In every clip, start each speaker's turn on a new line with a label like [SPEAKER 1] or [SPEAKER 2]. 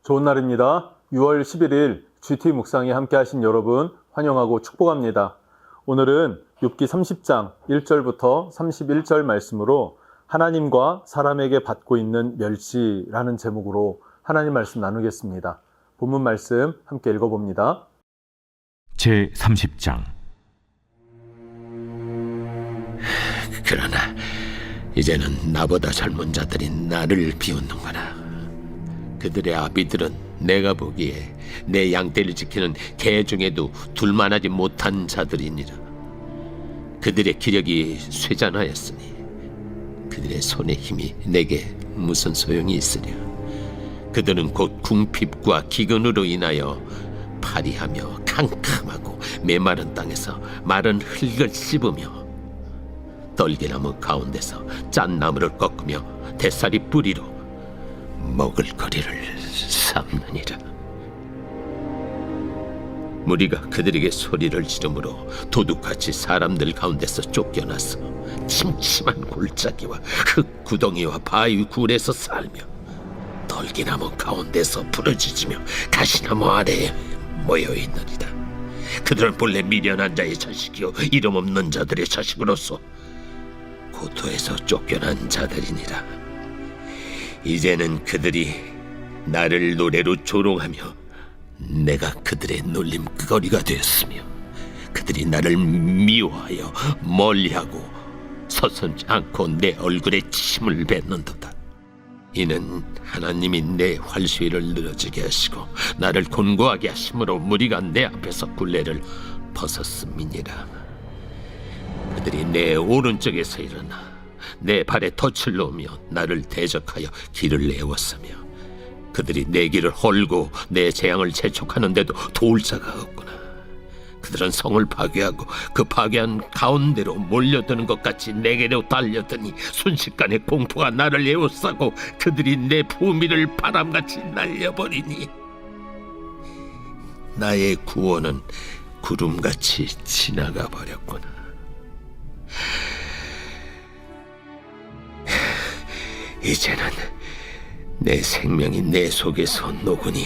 [SPEAKER 1] 좋은 날입니다. 6월 11일 GT 묵상에 함께 하신 여러분 환영하고 축복합니다. 오늘은 욥기 30장 1절부터 31절 말씀으로 하나님과 사람에게 받고 있는 멸시라는 제목으로 하나님 말씀 나누겠습니다. 본문 말씀 함께 읽어봅니다.
[SPEAKER 2] 제 30장.
[SPEAKER 3] 그러나 이제는 나보다 젊은 자들이 나를 비웃는구나. 그들의 아비들은 내가 보기에 내 양떼를 지키는 개 중에도 둘만하지 못한 자들이니라. 그들의 기력이 쇠잔하였으니 그들의 손의 힘이 내게 무슨 소용이 있으랴. 그들은 곧 궁핍과 기근으로 인하여 파리하며 캄캄하고 메마른 땅에서 마른 흙을 씹으며 떨기나무 가운데서 짠 나무를 꺾으며 대사리 뿌리로 먹을거리를 삼느니라. 무리가 그들에게 소리를 지르므로 도둑같이 사람들 가운데서 쫓겨나서 침침한 골짜기와 흙 구덩이와 바위 굴에서 살며 떨기나무 가운데서 부러지며 가시나무 아래에 모여있느니라. 그들은 본래 미련한 자의 자식이요 이름 없는 자들의 자식으로서 고토에서 쫓겨난 자들이니라. 이제는 그들이 나를 노래로 조롱하며 내가 그들의 놀림거리가 되었으며 그들이 나를 미워하여 멀리하고 서슴지 않고 내 얼굴에 침을 뱉는도다. 이는 하나님이 내 활수위를 늘어지게 하시고 나를 곤고하게 하심으로 무리가 내 앞에서 굴레를 벗었음이니라. 그들이 내 오른쪽에서 일어나 내 발에 덫을 놓으며 나를 대적하여 길을 내었으며 그들이 내 길을 헐고 내 재앙을 재촉하는데도 도울 자가 없구나. 그들은 성을 파괴하고 그 파괴한 가운데로 몰려드는 것 같이 내게로 달려드니 순식간에 공포가 나를 에워싸고 그들이 내 부미를 바람같이 날려버리니 나의 구원은 구름같이 지나가 버렸구나. 이제는 내 생명이 내 속에서 녹으니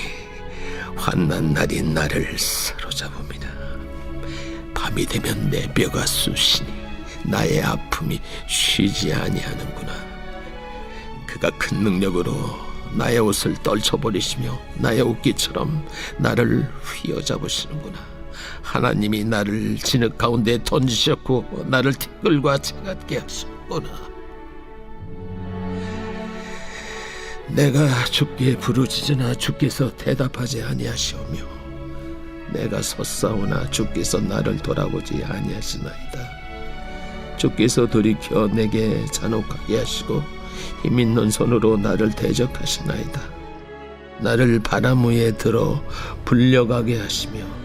[SPEAKER 3] 환난 날이 나를 사로잡습니다. 밤이 되면 내 뼈가 쑤시니 나의 아픔이 쉬지 아니하는구나. 그가 큰 능력으로 나의 옷을 떨쳐버리시며 나의 옷깃처럼 나를 휘어잡으시는구나. 하나님이 나를 진흙 가운데 던지셨고 나를 티끌과 채같게 하셨구나. 내가 주께 부르짖으나 주께서 대답하지 아니하시오며 내가 섰사오나 주께서 나를 돌아보지 아니하시나이다. 주께서 돌이켜 내게 잔혹하게 하시고 힘있는 손으로 나를 대적하시나이다. 나를 바람 위에 들어 불려가게 하시며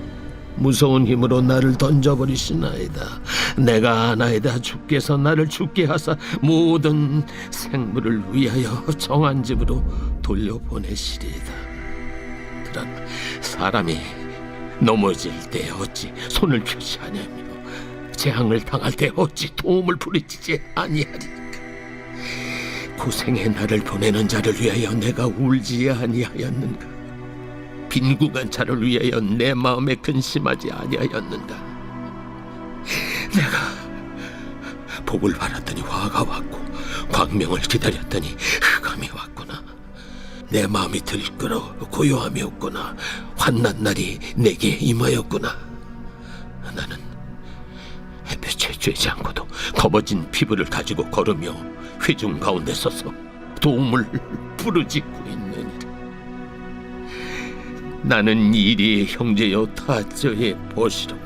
[SPEAKER 3] 무서운 힘으로 나를 던져버리시나이다. 내가 아나이다. 주께서 나를 죽게 하사 모든 생물을 위하여 정한 집으로 돌려보내시리이다. 그러나 사람이 넘어질 때 어찌 손을 펴지 아니하며 재앙을 당할 때 어찌 도움을 부르짖지 아니하리까. 고생의 나를 보내는 자를 위하여 내가 울지 아니하였는가. 빈궁한 자를 위하여 내 마음에 근심하지 아니하였는가. 내가 복을 바랐더니 화가 왔고 광명을 기다렸더니 흑암이 왔구나. 내 마음이 들끓어 고요함이 없구나. 환난 날이 내게 임하였구나. 나는 햇볕에 쬐지 않고도 검어진 피부를 가지고 걸으며 회중 가운데 서서 도움을 부르짖고 있느니라. 나는 이리의 형제여 타저의 벗이로구나.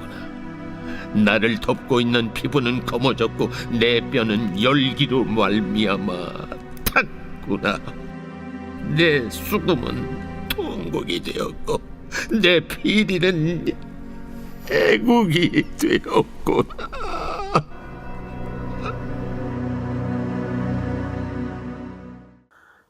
[SPEAKER 3] 나를 덮고 있는 피부는 검어졌고 내 뼈는 열기로 말미암아 탔구나. 내 수금은 통곡이 되었고 내 피리는 애국이 되었구나.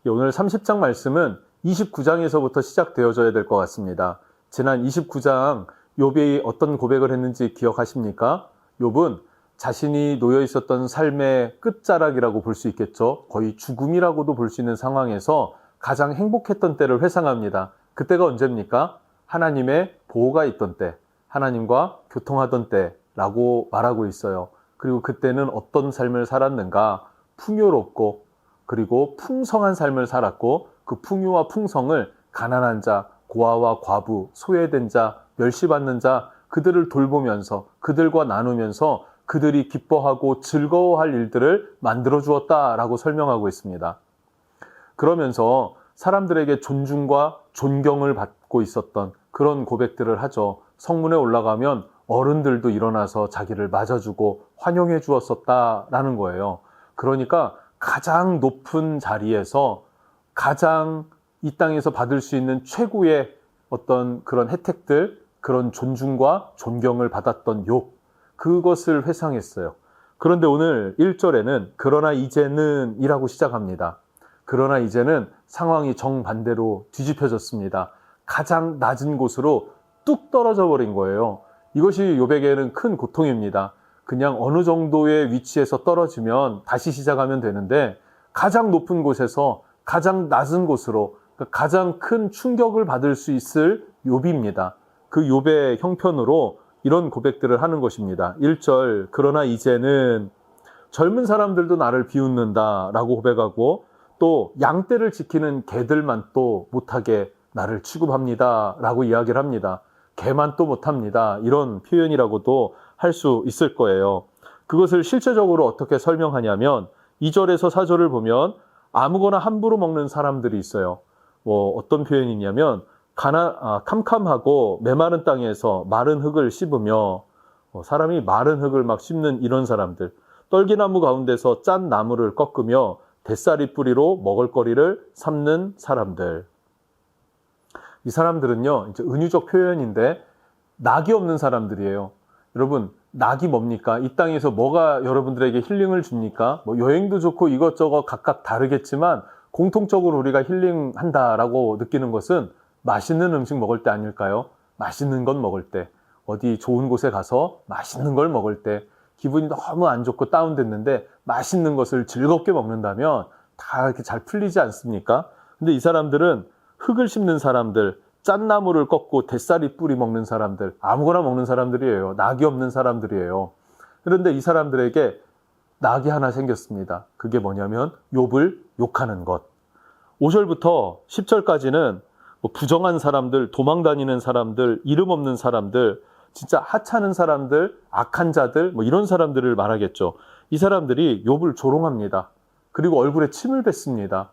[SPEAKER 1] 오늘 30장 말씀은 29장에서부터 시작되어져야 될 것 같습니다. 지난 29장 욥이 어떤 고백을 했는지 기억하십니까? 욥은 자신이 놓여 있었던 삶의 끝자락이라고 볼 수 있겠죠. 거의 죽음이라고도 볼 수 있는 상황에서 가장 행복했던 때를 회상합니다. 그때가 언제입니까? 하나님의 보호가 있던 때, 하나님과 교통하던 때라고 말하고 있어요. 그리고 그때는 어떤 삶을 살았는가? 풍요롭고 그리고 풍성한 삶을 살았고, 그 풍요와 풍성을 가난한 자, 고아와 과부, 소외된 자, 멸시받는 자, 그들을 돌보면서 그들과 나누면서 그들이 기뻐하고 즐거워할 일들을 만들어 주었다라고 설명하고 있습니다. 그러면서 사람들에게 존중과 존경을 받고 있었던 그런 고백들을 하죠. 성문에 올라가면 어른들도 일어나서 자기를 맞아주고 환영해 주었었다라는 거예요. 그러니까 가장 높은 자리에서 가장 이 땅에서 받을 수 있는 최고의 어떤 그런 혜택들, 그런 존중과 존경을 받았던 욥, 그것을 회상했어요. 그런데 오늘 1절에는 그러나 이제는 이라고 시작합니다. 그러나 이제는 상황이 정반대로 뒤집혀졌습니다. 가장 낮은 곳으로 뚝 떨어져 버린 거예요. 이것이 욥에게는 큰 고통입니다. 그냥 어느 정도의 위치에서 떨어지면 다시 시작하면 되는데, 가장 높은 곳에서 가장 낮은 곳으로, 가장 큰 충격을 받을 수 있을 욥입니다. 그 욥의 형편으로 이런 고백들을 하는 것입니다. 1절, 그러나 이제는 젊은 사람들도 나를 비웃는다 라고 고백하고, 또 양떼를 지키는 개들만 또 못하게 나를 취급합니다 라고 이야기를 합니다. 개만 또 못합니다, 이런 표현이라고도 할 수 있을 거예요. 그것을 실제적으로 어떻게 설명하냐면 2절에서 4절을 보면 아무거나 함부로 먹는 사람들이 있어요. 어떤 표현이냐면 캄캄하고 메마른 땅에서 마른 흙을 씹으며, 사람이 마른 흙을 막 씹는 이런 사람들, 떨기나무 가운데서 짠 나무를 꺾으며 뱃살이 뿌리로 먹을거리를 삼는 사람들. 이 사람들은요, 이제 은유적 표현인데 낙이 없는 사람들이에요. 여러분, 낙이 뭡니까? 이 땅에서 뭐가 여러분들에게 힐링을 줍니까? 여행도 좋고 이것저것 각각 다르겠지만 공통적으로 우리가 힐링한다라고 느끼는 것은 맛있는 음식 먹을 때 아닐까요? 맛있는 건 먹을 때, 어디 좋은 곳에 가서 맛있는 걸 먹을 때, 기분이 너무 안 좋고 다운됐는데 맛있는 것을 즐겁게 먹는다면 다 이렇게 잘 풀리지 않습니까? 근데 이 사람들은 흙을 씹는 사람들, 짠나무를 꺾고 뱃살이 뿌리 먹는 사람들, 아무거나 먹는 사람들이에요. 낙이 없는 사람들이에요. 그런데 이 사람들에게 낙이 하나 생겼습니다. 그게 뭐냐면 욥을 욕하는 것. 5절부터 10절까지는 부정한 사람들, 도망다니는 사람들, 이름 없는 사람들, 진짜 하찮은 사람들, 악한 자들, 이런 사람들을 말하겠죠. 이 사람들이 욥을 조롱합니다. 그리고 얼굴에 침을 뱉습니다.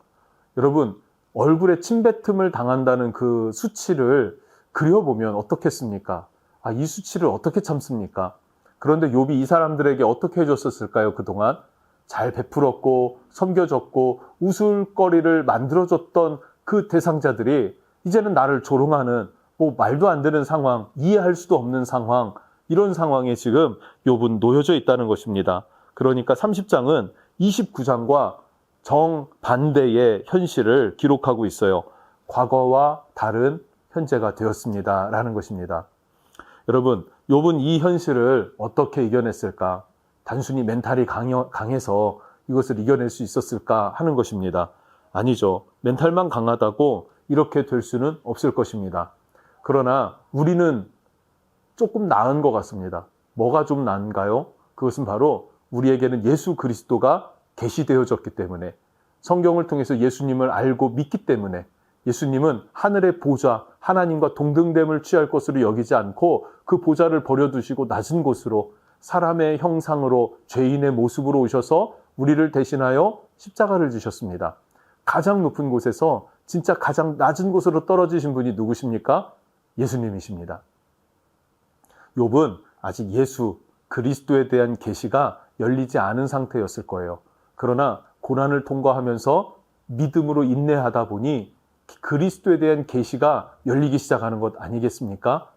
[SPEAKER 1] 여러분, 얼굴에 침뱉음을 당한다는 그 수치를 그려보면 어떻겠습니까? 이 수치를 어떻게 참습니까? 그런데 욥이 이 사람들에게 어떻게 해줬었을까요? 그동안 잘 베풀었고 섬겨줬고 웃을거리를 만들어줬던 그 대상자들이 이제는 나를 조롱하는, 말도 안 되는 상황, 이해할 수도 없는 상황, 이런 상황에 지금 욥은 놓여져 있다는 것입니다. 그러니까 30장은 29장과 정반대의 현실을 기록하고 있어요. 과거와 다른 현재가 되었습니다 라는 것입니다. 여러분, 욥은 이 현실을 어떻게 이겨냈을까? 단순히 멘탈이 강해서 이것을 이겨낼 수 있었을까 하는 것입니다. 아니죠. 멘탈만 강하다고 이렇게 될 수는 없을 것입니다. 그러나 우리는 조금 나은 것 같습니다. 뭐가 좀 나은가요? 그것은 바로 우리에게는 예수 그리스도가 계시되어졌기 때문에, 성경을 통해서 예수님을 알고 믿기 때문에, 예수님은 하늘의 보좌, 하나님과 동등됨을 취할 것으로 여기지 않고 그 보좌를 버려두시고 낮은 곳으로 사람의 형상으로 죄인의 모습으로 오셔서 우리를 대신하여 십자가를 지셨습니다. 가장 높은 곳에서 진짜 가장 낮은 곳으로 떨어지신 분이 누구십니까? 예수님이십니다. 욥은 아직 예수 그리스도에 대한 계시가 열리지 않은 상태였을 거예요. 그러나 고난을 통과하면서 믿음으로 인내하다 보니 그리스도에 대한 계시가 열리기 시작하는 것 아니겠습니까?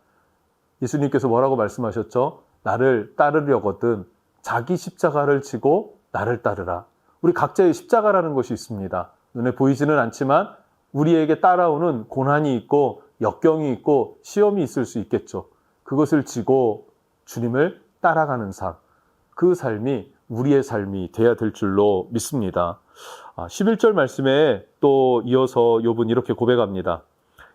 [SPEAKER 1] 예수님께서 뭐라고 말씀하셨죠? 나를 따르려거든 자기 십자가를 지고 나를 따르라. 우리 각자의 십자가라는 것이 있습니다. 눈에 보이지는 않지만 우리에게 따라오는 고난이 있고 역경이 있고 시험이 있을 수 있겠죠. 그것을 지고 주님을 따라가는 삶, 그 삶이 우리의 삶이 돼야 될 줄로 믿습니다. 11절 말씀에 또 이어서 욥은 이렇게 고백합니다.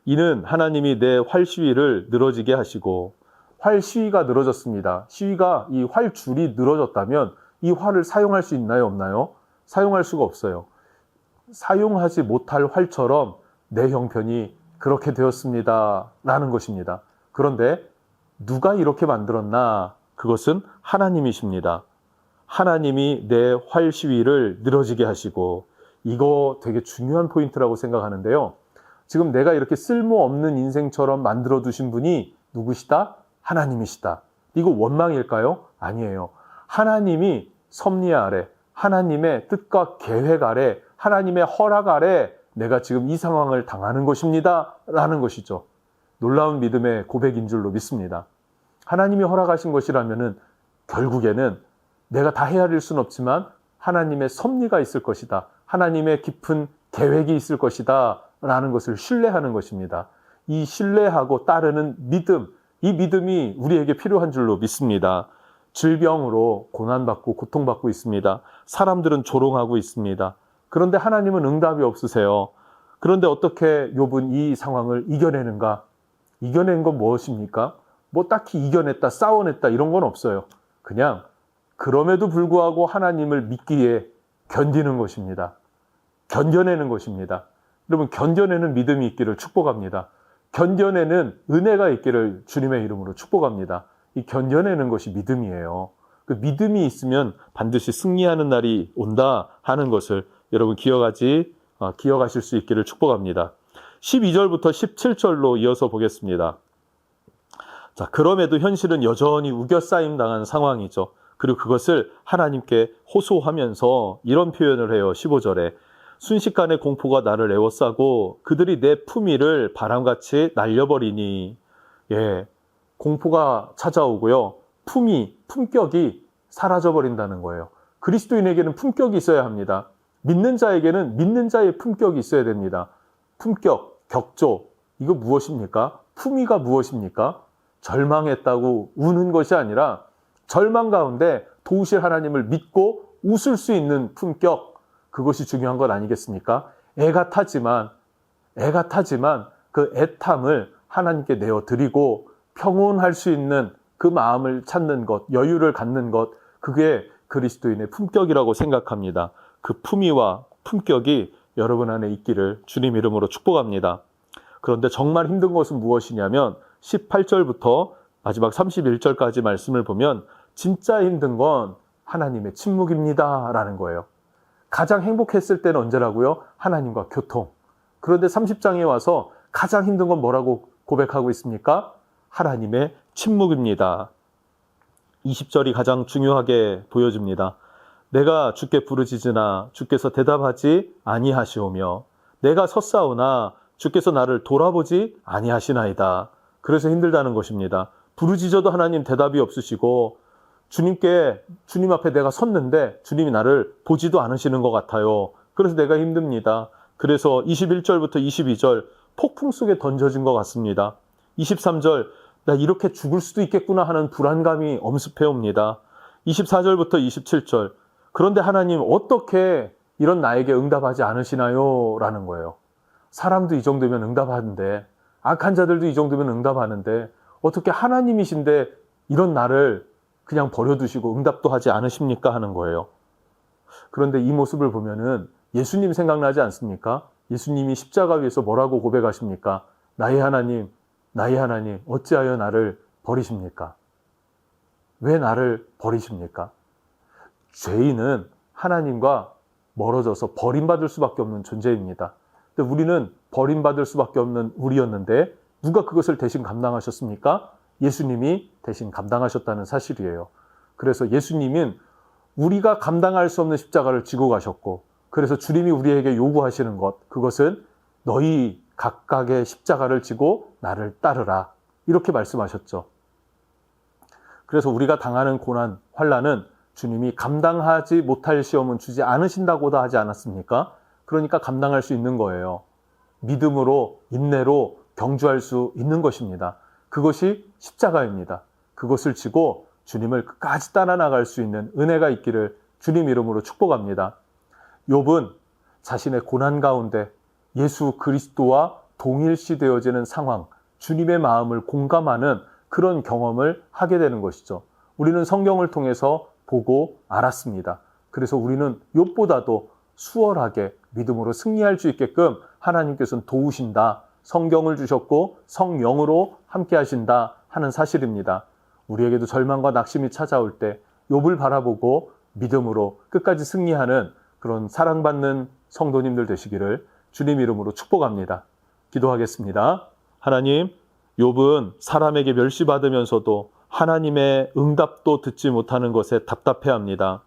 [SPEAKER 1] 이는 하나님이 내 활 시위를 늘어지게 하시고, 활 시위가 늘어졌습니다. 시위가 이 활줄이 늘어졌다면 이 활을 사용할 수 있나요, 없나요? 사용할 수가 없어요. 사용하지 못할 활처럼 내 형편이 그렇게 되었습니다 라는 것입니다. 그런데 누가 이렇게 만들었나? 그것은 하나님이십니다. 하나님이 내 활 시위를 늘어지게 하시고, 이거 되게 중요한 포인트라고 생각하는데요. 지금 내가 이렇게 쓸모없는 인생처럼 만들어 두신 분이 누구시다? 하나님이시다. 이거 원망일까요? 아니에요. 하나님이 섭리 아래, 하나님의 뜻과 계획 아래, 하나님의 허락 아래 내가 지금 이 상황을 당하는 것입니다 라는 것이죠. 놀라운 믿음의 고백인 줄로 믿습니다. 하나님이 허락하신 것이라면은 결국에는 내가 다 헤아릴 수는 없지만 하나님의 섭리가 있을 것이다. 하나님의 깊은 계획이 있을 것이다 라는 것을 신뢰하는 것입니다. 이 신뢰하고 따르는 믿음, 이 믿음이 우리에게 필요한 줄로 믿습니다. 질병으로 고난받고 고통받고 있습니다. 사람들은 조롱하고 있습니다. 그런데 하나님은 응답이 없으세요. 그런데 어떻게 욥은 이 상황을 이겨내는가? 이겨낸 건 무엇입니까? 뭐 딱히 이겨냈다, 싸워냈다 이런 건 없어요. 그냥 그럼에도 불구하고 하나님을 믿기에 견디는 것입니다. 견뎌내는 것입니다. 여러분, 견뎌내는 믿음이 있기를 축복합니다. 견뎌내는 은혜가 있기를 주님의 이름으로 축복합니다. 이 견뎌내는 것이 믿음이에요. 그 믿음이 있으면 반드시 승리하는 날이 온다 하는 것을 여러분 기억하실 수 있기를 축복합니다. 12절부터 17절로 이어서 보겠습니다. 자, 그럼에도 현실은 여전히 우겨싸임 당한 상황이죠. 그리고 그것을 하나님께 호소하면서 이런 표현을 해요. 15절에 순식간에 공포가 나를 에워싸고 그들이 내 품위를 바람같이 날려버리니. 예, 공포가 찾아오고요. 품격이 사라져버린다는 거예요. 그리스도인에게는 품격이 있어야 합니다. 믿는 자에게는 믿는 자의 품격이 있어야 됩니다. 품격, 격조, 이거 무엇입니까? 품위가 무엇입니까? 절망했다고 우는 것이 아니라 절망 가운데 도우실 하나님을 믿고 웃을 수 있는 품격, 그것이 중요한 것 아니겠습니까? 애가 타지만 그 애탐을 하나님께 내어드리고 평온할 수 있는 그 마음을 찾는 것, 여유를 갖는 것, 그게 그리스도인의 품격이라고 생각합니다. 그 품위와 품격이 여러분 안에 있기를 주님 이름으로 축복합니다. 그런데 정말 힘든 것은 무엇이냐면 18절부터 마지막 31절까지 말씀을 보면 진짜 힘든 건 하나님의 침묵입니다 라는 거예요. 가장 행복했을 때는 언제라고요? 하나님과 교통. 그런데 30장에 와서 가장 힘든 건 뭐라고 고백하고 있습니까? 하나님의 침묵입니다. 20절이 가장 중요하게 보여집니다. 내가 주께 부르짖으나 주께서 대답하지 아니하시오며 내가 섰사오나 주께서 나를 돌아보지 아니하시나이다. 그래서 힘들다는 것입니다. 부르짖어도 하나님 대답이 없으시고 주님 앞에 내가 섰는데 주님이 나를 보지도 않으시는 것 같아요. 그래서 내가 힘듭니다. 그래서 21절부터 22절 폭풍 속에 던져진 것 같습니다. 23절 나 이렇게 죽을 수도 있겠구나 하는 불안감이 엄습해 옵니다. 24절부터 27절 그런데 하나님 어떻게 이런 나에게 응답하지 않으시나요? 라는 거예요. 사람도 이 정도면 응답하는데 악한 자들도 이 정도면 응답하는데 어떻게 하나님이신데 이런 나를 그냥 버려두시고 응답도 하지 않으십니까? 하는 거예요. 그런데 이 모습을 보면은 예수님 생각나지 않습니까? 예수님이 십자가 위에서 뭐라고 고백하십니까? 나의 하나님 어찌하여 나를 버리십니까? 왜 나를 버리십니까? 죄인은 하나님과 멀어져서 버림받을 수밖에 없는 존재입니다. 근데 우리는 버림받을 수밖에 없는 우리였는데 누가 그것을 대신 감당하셨습니까? 예수님이 대신 감당하셨다는 사실이에요. 그래서 예수님은 우리가 감당할 수 없는 십자가를 지고 가셨고 그래서 주님이 우리에게 요구하시는 것, 그것은 너희 각각의 십자가를 지고 나를 따르라. 이렇게 말씀하셨죠. 그래서 우리가 당하는 고난, 환난은 주님이 감당하지 못할 시험은 주지 않으신다고도 하지 않았습니까? 그러니까 감당할 수 있는 거예요. 믿음으로, 인내로 경주할 수 있는 것입니다. 그것이 십자가입니다. 그것을 지고 주님을 끝까지 따라 나갈 수 있는 은혜가 있기를 주님 이름으로 축복합니다. 욥은 자신의 고난 가운데 예수 그리스도와 동일시 되어지는 상황, 주님의 마음을 공감하는 그런 경험을 하게 되는 것이죠. 우리는 성경을 통해서 보고 알았습니다. 그래서 우리는 욥보다도 수월하게 믿음으로 승리할 수 있게끔 하나님께서는 도우신다. 성경을 주셨고 성령으로 함께 하신다 하는 사실입니다. 우리에게도 절망과 낙심이 찾아올 때 욥을 바라보고 믿음으로 끝까지 승리하는 그런 사랑받는 성도님들 되시기를 주님 이름으로 축복합니다. 기도하겠습니다. 하나님, 욥은 사람에게 멸시받으면서도 하나님의 응답도 듣지 못하는 것에 답답해합니다.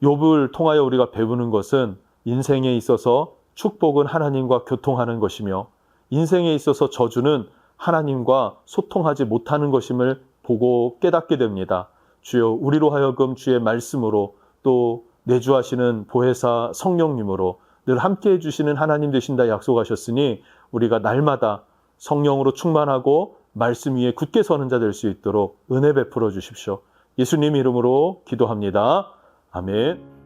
[SPEAKER 1] 욥을 통하여 우리가 배우는 것은 인생에 있어서 축복은 하나님과 교통하는 것이며 인생에 있어서 저주는 하나님과 소통하지 못하는 것임을 보고 깨닫게 됩니다. 주여, 우리로 하여금 주의 말씀으로 또 내주하시는 보혜사 성령님으로 늘 함께해 주시는 하나님 되신다 약속하셨으니 우리가 날마다 성령으로 충만하고 말씀 위에 굳게 서는 자 될 수 있도록 은혜 베풀어 주십시오. 예수님 이름으로 기도합니다. 아멘.